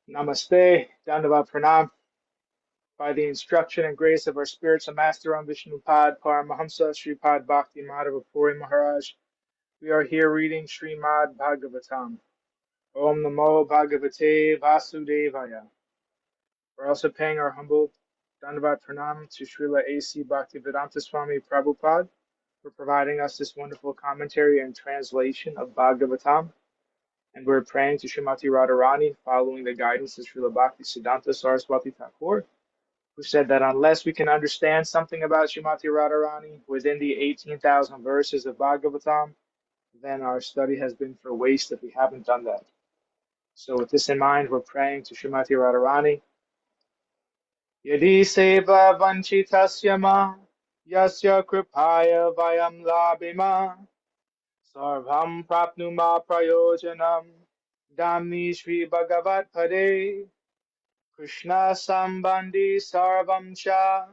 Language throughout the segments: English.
Namaste, Dandavat Pranam. By the instruction and grace of our spiritual master on Vishnupad, Paramahamsa, Sripad Bhakti Madhava Puri Maharaj, we are here reading Srimad Bhagavatam. Om Namo Bhagavate Vasudevaya. We're also paying our humble Dandavat Pranam to Srila A.C. Bhaktivedanta Swami Prabhupada for providing us this wonderful commentary and translation of Bhagavatam. And we're praying to Srimati Radharani, following the guidance of Srila Bhaktisiddhanta Saraswati Thakur, who said that unless we can understand something about Srimati Radharani within the 18,000 verses of Bhagavatam, then our study has been for waste if we haven't done that. So with this in mind, we're praying to Srimati Radharani. Yadi seva vanchitasya ma, yasya kripaya vayam labhima, sarvam prapnuma prayojanam, damni Shri Bhagavat Pade. Krishna Sambandhi Sarvam Cha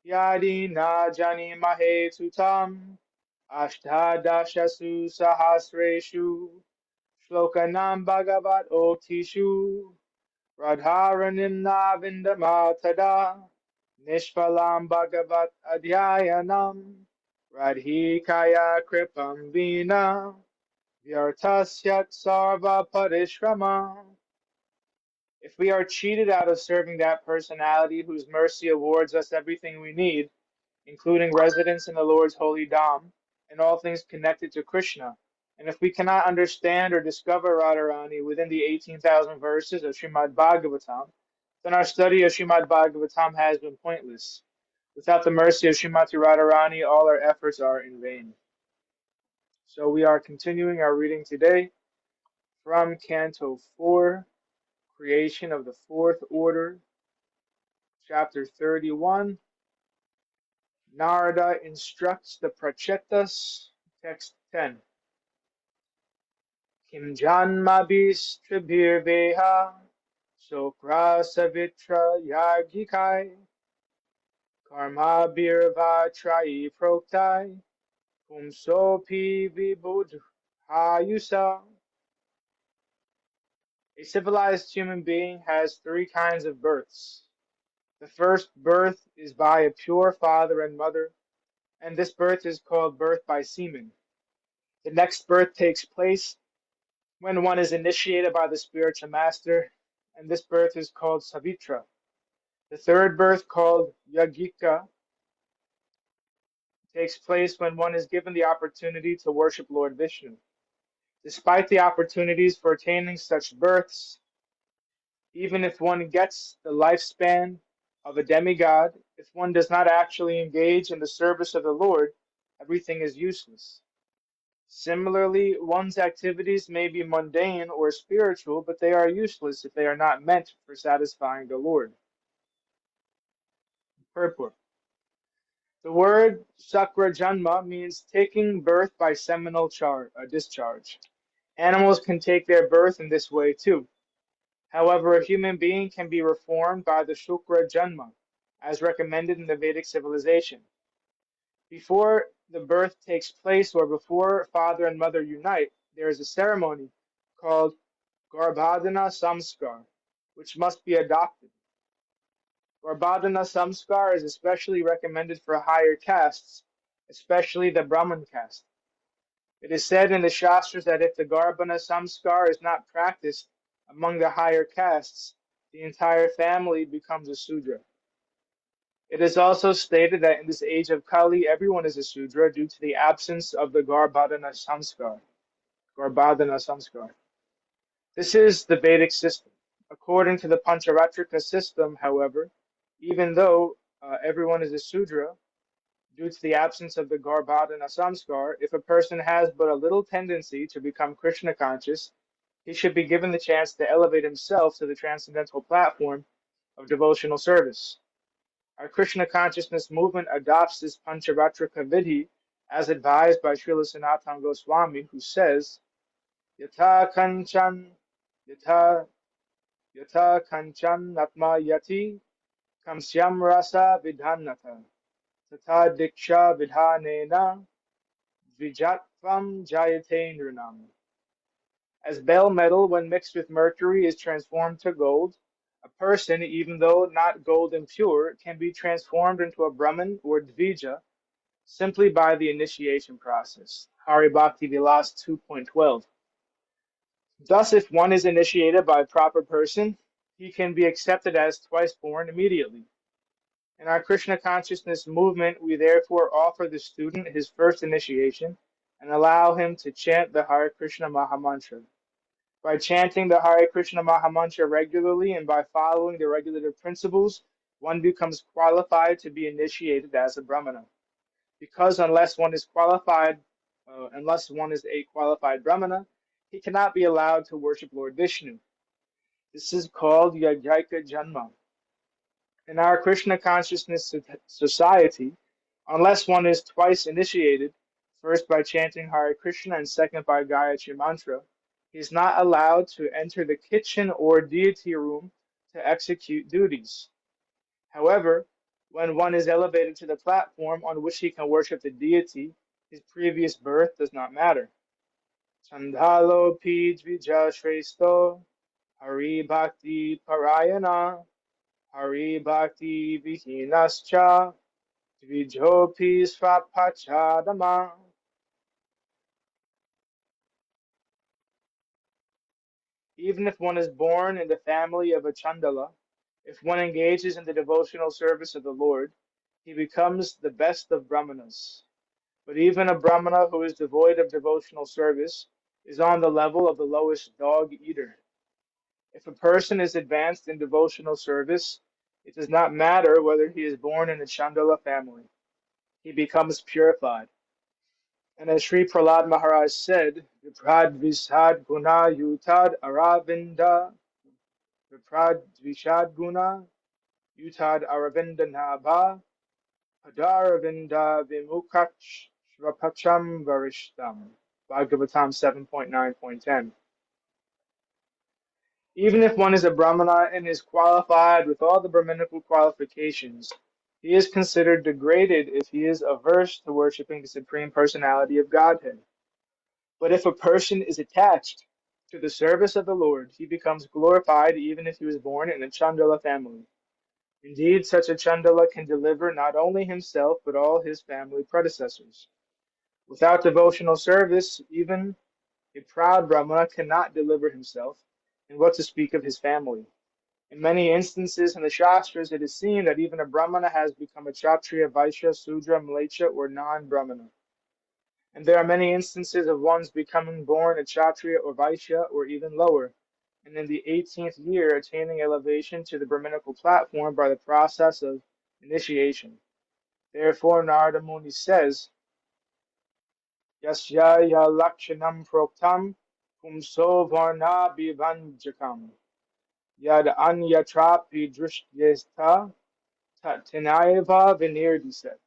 Yadi Na Jani Mahe Tutam Ashtadashasu Sahasreshu Shlokanam Bhagavat Oktishu Radharanim Na Vindamatada Nishpalam Bhagavat Adhyayanam Radhikaya Kripam Vina Vyartasyat Sarva Parishrama. If we are cheated out of serving that personality whose mercy awards us everything we need, including residence in the Lord's holy Dham and all things connected to Krishna, and if we cannot understand or discover Radharani within the 18,000 verses of Srimad Bhagavatam, then our study of Srimad Bhagavatam has been pointless. Without the mercy of Srimati Radharani, all our efforts are in vain. So we are continuing our reading today from Canto 4, Creation of the Fourth Order, Chapter 31. Nārada instructs the Pracetās, text 10. Kim janmabhistribhirveha sokra savitra yagikai karma birvatrai proktai pumsopi vibudhayusa. A civilized human being has three kinds of births. The first birth is by a pure father and mother, and this birth is called birth by semen. The next birth takes place when one is initiated by the spiritual master, and this birth is called savitra. The third birth, called yagika, takes place when one is given the opportunity to worship Lord Vishnu. Despite the opportunities for attaining such births, even if one gets the lifespan of a demigod, if one does not actually engage in the service of the Lord, everything is useless. Similarly, one's activities may be mundane or spiritual, but they are useless if they are not meant for satisfying the Lord. Purport. The word sakra janma means taking birth by seminal discharge. Animals can take their birth in this way too. However, a human being can be reformed by the shukra janma, as recommended in the Vedic civilization. Before the birth takes place or before father and mother unite, there is a ceremony called Garbhadana Samskar, which must be adopted. Garbhadana Samskar is especially recommended for higher castes, especially the Brahman caste. It is said in the Shastras that if the Garbhadana Samskar is not practiced among the higher castes, the entire family becomes a Sudra. It is also stated that in this age of Kali, everyone is a Sudra due to the absence of the Garbhadana Samskar. This is the Vedic system. According to the Pancharatrika system, however, even though everyone is a Sudra, due to the absence of the Garbhadana Samskar, if a person has but a little tendency to become Krishna conscious, he should be given the chance to elevate himself to the transcendental platform of devotional service. Our Krishna consciousness movement adopts this Pancharatrika Vidhi as advised by Srila Sanatana Goswami, who says, Yatha kanchan atma yati kamsyam rasa vidhanata tata diksha vidhanena vijatvam jayate nrinam. As bell metal, when mixed with mercury, is transformed to gold, a person, even though not gold impure, can be transformed into a Brahman or Dvija simply by the initiation process. Hare Bhakti Vilas 2.12. Thus, if one is initiated by a proper person, he can be accepted as twice born immediately. In our Krishna consciousness movement, we therefore offer the student his first initiation and allow him to chant the Hare Krishna Mahamantra. By chanting the Hare Krishna Mahamantra regularly and by following the regulative principles, one becomes qualified to be initiated as a Brahmana. Because unless one is a qualified Brahmana, he cannot be allowed to worship Lord Vishnu. This is called Yajnaika Janma. In our Krishna consciousness society, unless one is twice initiated, first by chanting Hare Krishna and second by Gayatri Mantra, he is not allowed to enter the kitchen or deity room to execute duties. However, when one is elevated to the platform on which he can worship the deity, his previous birth does not matter. Chandalo pi dvija shresto, Hari Bhakti Parayana, Hari Bhakti Vihinascha, Dvijopi Svapachadama. Even if one is born in the family of a Chandala, if one engages in the devotional service of the Lord, he becomes the best of Brahmanas. But even a Brahmana who is devoid of devotional service is on the level of the lowest dog eater. If a person is advanced in devotional service, it does not matter whether he is born in a Chandala family. He becomes purified. And as Sri Prahlad Maharaj said, Viprad Vishad Guna Yutad Aravinda, Viprad Vishad Guna Yutad Aravinda Nabha, Padaravinda Vimukach Shrapacham Varishtam. Bhagavatam 7.9.10. Even if one is a Brahmana and is qualified with all the Brahminical qualifications, he is considered degraded if he is averse to worshiping the Supreme Personality of Godhead. But if a person is attached to the service of the Lord, he becomes glorified even if he was born in a Chandala family. Indeed, such a Chandala can deliver not only himself but all his family predecessors. Without devotional service, even a proud Brahmana cannot deliver himself, and what to speak of his family. In many instances in the Shastras, it is seen that even a Brahmana has become a Kshatriya, Vaishya, Sudra, Mlecha, or non-Brahmana. And there are many instances of one's becoming born a Kshatriya or Vaishya, or even lower, and in the 18th year attaining elevation to the Brahminical platform by the process of initiation. Therefore, Nārada Muni says, Yasyaya lakshanam proktam pumso varna bivanjakam yad anyatrapi drishyesta tatinaiva vinirdiset.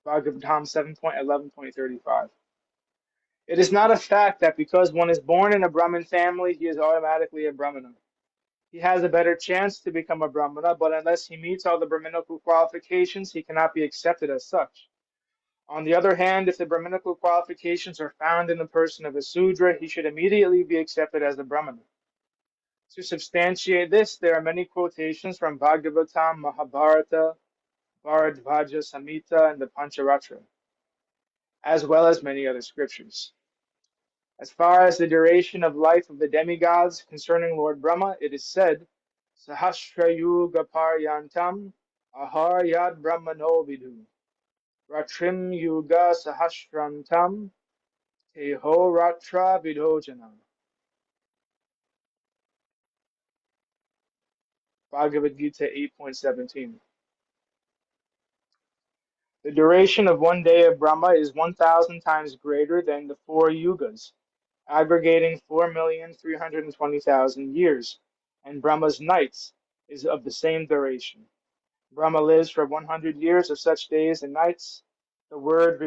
Bhagavatam 7.11.35. It is not a fact that because one is born in a Brahmin family, he is automatically a Brahmana. He has a better chance to become a Brahmana, but unless he meets all the Brahminical qualifications, he cannot be accepted as such. On the other hand, if the Brahminical qualifications are found in the person of a Sudra, he should immediately be accepted as a Brahmana. To substantiate this, there are many quotations from Bhagavatam, Mahabharata, Bharadvaja Samhita, and the Pancharatra, as well as many other scriptures. As far as the duration of life of the demigods concerning Lord Brahma, it is said, Sahasra Yuga Paryantam Ahar Yad Brahmano Vidu Ratrim Yuga Sahasrantam Teho Ratra Vidojana. Bhagavad Gita 8.17. The duration of one day of Brahma is 1,000 times greater than the 4 yugas, aggregating 4,320,000 years, and Brahma's nights is of the same duration. Brahma lives for 100 years of such days and nights. The word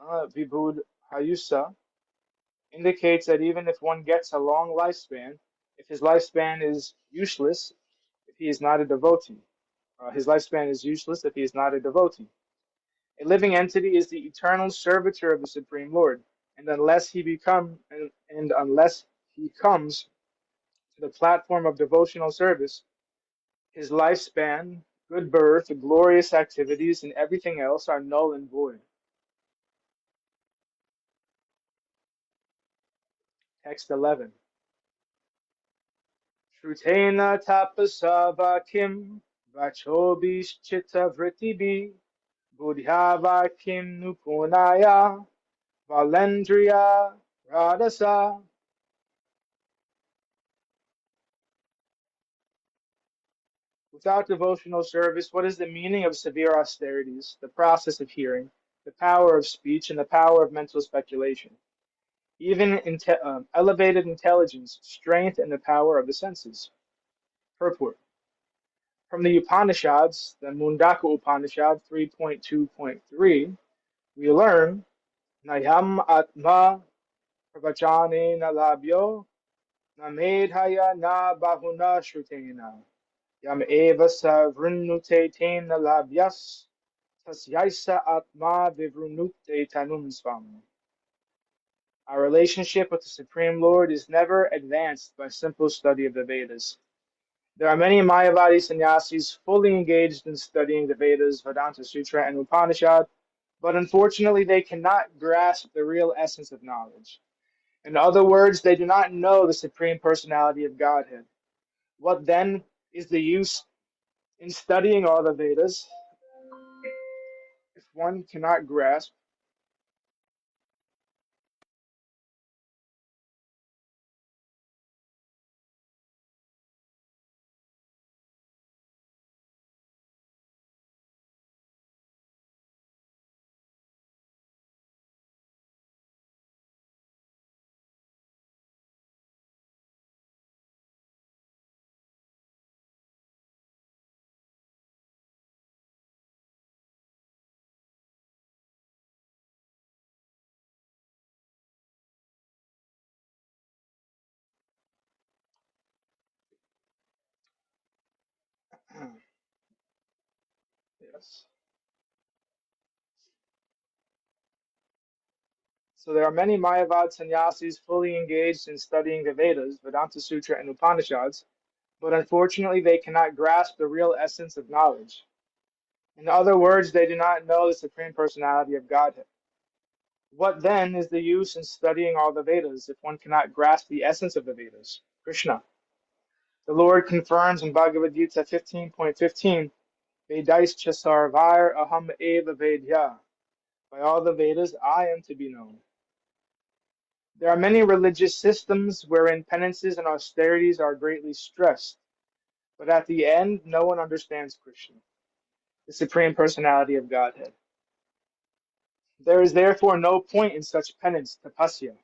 vibhudhayusa indicates that even if one gets a long lifespan, if his lifespan is useless, if he is not a devotee, his lifespan is useless if he is not a devotee. A living entity is the eternal servitor of the Supreme Lord, and unless he comes to the platform of devotional service, his lifespan, good birth, glorious activities, and everything else are null and void. Text 11. Shrutena tapasa vakim vachobhishchita vrittibi buddhya vakim nupunaya valendriya radasa. Without devotional service, what is the meaning of severe austerities, the process of hearing, the power of speech, and the power of mental speculation? Even elevated intelligence, strength, and the power of the senses. Purport. From the Upanishads, the Mundaka Upanishad 3.2.3, we learn, Nayam Atma Pravachane na labhyo na medhaya na bahuna shrutena yam eva sa vrunute tena labhyas tasyaisa atma vivrunute tanum svam. Our relationship with the Supreme Lord is never advanced by simple study of the Vedas. There are many Mayavadi sannyasis fully engaged in studying the Vedas, Vedanta Sutra, and Upanishad, but unfortunately they cannot grasp the real essence of knowledge. In other words, they do not know the Supreme Personality of Godhead. What then is the use in studying all the Vedas if one cannot grasp yes. So there are many Mayavad sannyasis fully engaged in studying the Vedas, Vedanta Sutra, and Upanishads, but unfortunately they cannot grasp the real essence of knowledge. In other words, they do not know the Supreme Personality of Godhead. What then is the use in studying all the Vedas if one cannot grasp the essence of the Vedas? Krishna. The Lord confirms in Bhagavad Gita 15.15, Vedaischa sarvair aham eva vedya. By all the Vedas, I am to be known. There are many religious systems wherein penances and austerities are greatly stressed, but at the end, no one understands Krishna, the Supreme Personality of Godhead. There is therefore no point in such penance, tapasya.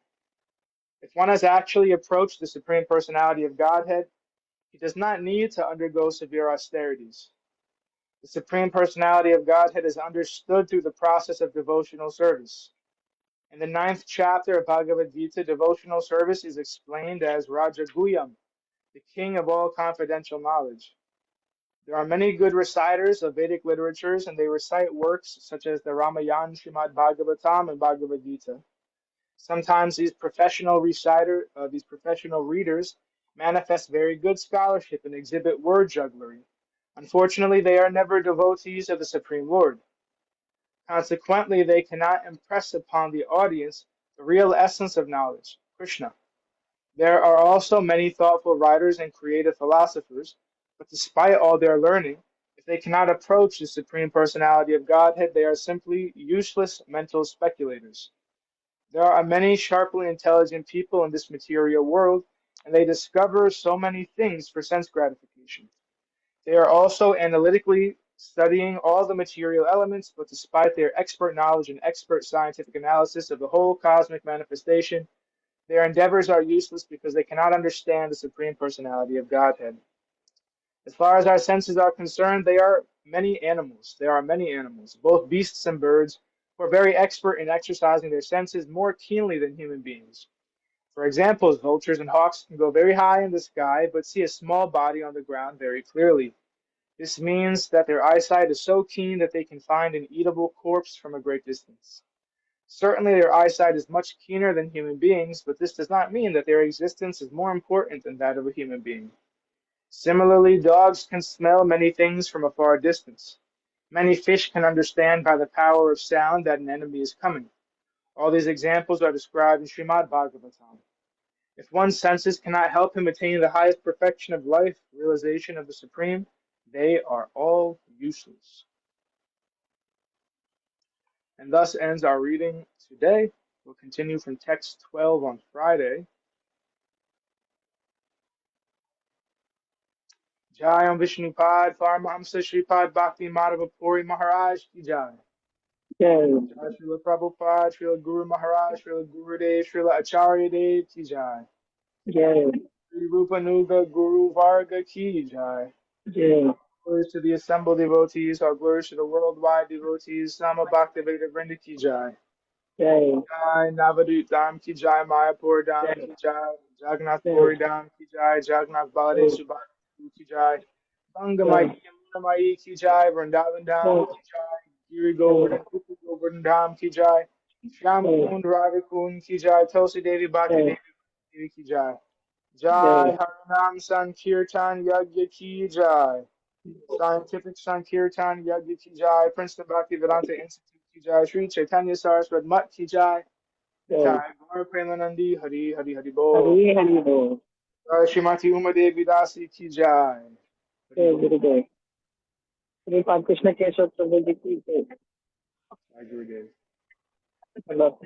If one has actually approached the Supreme Personality of Godhead, he does not need to undergo severe austerities. The Supreme Personality of Godhead is understood through the process of devotional service. In the 9th chapter of Bhagavad Gita, devotional service is explained as Raja Guyam, the king of all confidential knowledge. There are many good reciters of Vedic literatures, and they recite works such as the Ramayana, Srimad Bhagavatam, and Bhagavad Gita. Sometimes these professional readers manifest very good scholarship and exhibit word jugglery. Unfortunately, they are never devotees of the Supreme Lord. Consequently, they cannot impress upon the audience the real essence of knowledge, Krishna. There are also many thoughtful writers and creative philosophers, but despite all their learning, if they cannot approach the Supreme Personality of Godhead, they are simply useless mental speculators. There are many sharply intelligent people in this material world, and they discover so many things for sense gratification. They are also analytically studying all the material elements, but despite their expert knowledge and expert scientific analysis of the whole cosmic manifestation, their endeavors are useless because they cannot understand the Supreme Personality of Godhead. As far as our senses are concerned, there are many animals, both beasts and birds, who are very expert in exercising their senses more keenly than human beings. For example, vultures and hawks can go very high in the sky, but see a small body on the ground very clearly. This means that their eyesight is so keen that they can find an eatable corpse from a great distance. Certainly their eyesight is much keener than human beings, but this does not mean that their existence is more important than that of a human being. Similarly, dogs can smell many things from a far distance. Many fish can understand by the power of sound that an enemy is coming. All these examples are described in Srimad Bhagavatam. If one's senses cannot help him attain the highest perfection of life, realization of the Supreme, they are all useless. And thus ends our reading today. We'll continue from text 12 on Friday. Jai Om Vishnupad, Paramahamsa Sripad Bhakti Madhava Puri Maharaj Ki Jai. Jai. Jai Srila Prabhupada, Srila Guru Maharaj, Srila Gurudev, Srila Acharya Dev Ki Jai. Jai. Sri Rupa Nuga Guru Varga Ki Jai. Jai. Glories to the assembled devotees, all glories to the worldwide devotees, Sama Bhaktivedanta Vrinda Ki Jai. Jai. Jai Navadut Dham Ki Jai, Mayapur Dham Jai. Ki Jai, Jagannath Jai. Puri Dham Ki Jai, Jagannath Baladev Subhadra Ki Jai, Bangamai Yamunamai Ki Jai, Vrindavan Dham Ki Jai, Giri Govardhan, Upu Govardhan Dham Ki Jai, Shyam Kund Radha Kund Ki Jai, Tulsi Devi Bhakti Devi Ki Jai. Jai Harinam Sankirtan Yagya Ki Jai. Scientific Sankirtan Yagya Ki Jai. Princeton Bhaktivedanta Institute Ki Jai. Sri Chaitanya Saraswat Mat Ki Jai. Nitai Gaur Premanandi Hari Hari Hari Bol. Hari Hari Bol. Jai Srimati Uma Devi Dasi Ki Jai. Jai Gurudev. Sripad Krishna Keshav Prabhuji ki jai. Jai Gurudev. Allah.